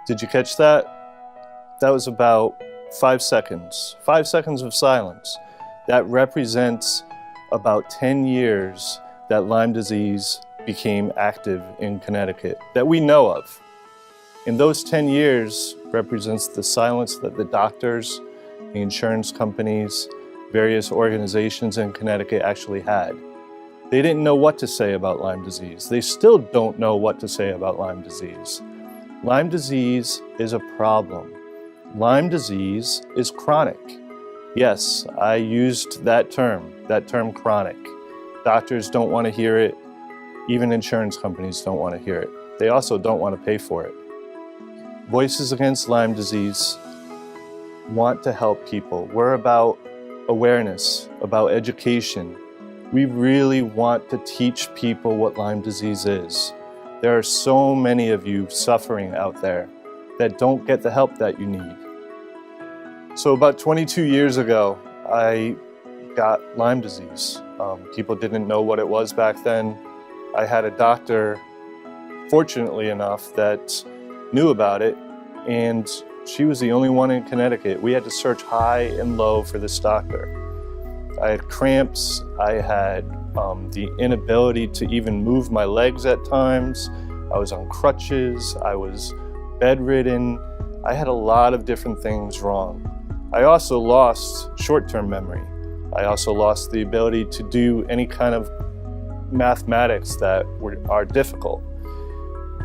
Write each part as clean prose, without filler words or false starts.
Did you catch that? That was about 5 seconds. 5 seconds of silence. That represents about 10 years that Lyme disease became active in Connecticut, that we know of. In those 10 years represents the silence that the doctors, the insurance companies, various organizations in Connecticut actually had. They didn't know what to say about Lyme disease. They still don't know what to say about Lyme disease. Lyme disease is a problem. Lyme disease is chronic. Yes, I used that term chronic. Doctors don't want to hear it. Even insurance companies don't want to hear it. They also don't want to pay for it. Voices Against Lyme Disease want to help people. We're about awareness, about education. We really want to teach people what Lyme disease is. There are so many of you suffering out there that don't get the help that you need. So about 22 years ago, I got Lyme disease. People didn't know what it was back then. I had a doctor, fortunately enough, that knew about it, and she was the only one in Connecticut. We had to search high and low for this doctor. I had cramps, I had the inability to even move my legs at times. I was on crutches, I was bedridden. I had a lot of different things wrong. I also lost short-term memory. I also lost the ability to do any kind of mathematics that are difficult.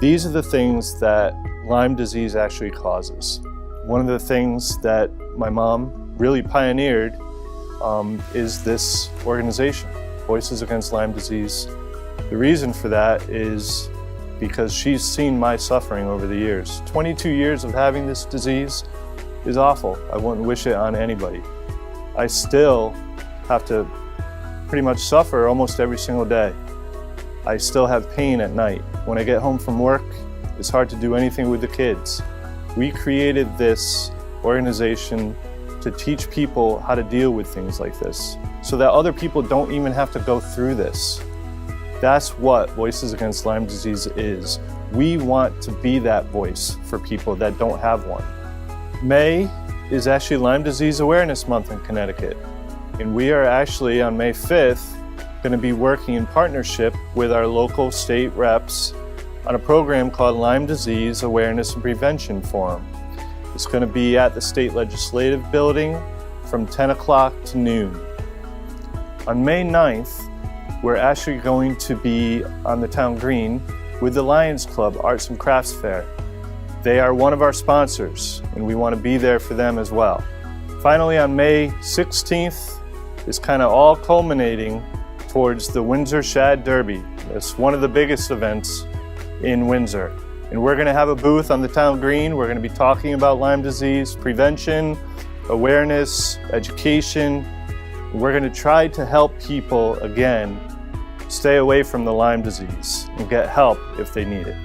These are the things that Lyme disease actually causes. One of the things that my mom really pioneered is this organization, Voices Against Lyme Disease. The reason for that is because she's seen my suffering over the years. 22 years of having this disease is awful. I wouldn't wish it on anybody. I still have to pretty much suffer almost every single day. I still have pain at night. When I get home from work, it's hard to do anything with the kids. We created this organization to teach people how to deal with things like this, so that other people don't even have to go through this. That's what Voices Against Lyme Disease is. We want to be that voice for people that don't have one. May is actually Lyme Disease Awareness Month in Connecticut, and we are actually on May 5th going to be working in partnership with our local state reps on a program called Lyme Disease Awareness and Prevention Forum. It's going to be at the State Legislative Building from 10 o'clock to noon. On May 9th, we're actually going to be on the town green with the Lions Club Arts and Crafts Fair. They are one of our sponsors, and we want to be there for them as well. Finally, on May 16th, it's kind of all culminating towards the Windsor Shad Derby. It's one of the biggest events in Windsor. And we're going to have a booth on the town green. We're going to be talking about Lyme disease, prevention, awareness, education. We're going to try to help people, again, stay away from the Lyme disease and get help if they need it.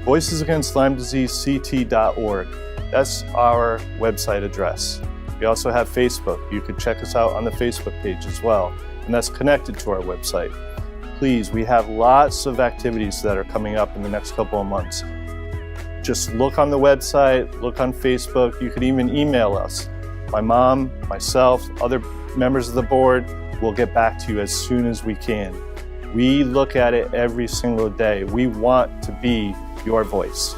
Voices Against Lyme Disease CT.org. That's our website address. We also have Facebook. You could check us out on the Facebook page as well, and that's connected to our website. Please, we have lots of activities that are coming up in the next couple of months. Just look on the website, look on Facebook. You could even email us. My mom, myself, other members of the board will get back to you as soon as we can. We look at it every single day. We want to be your voice.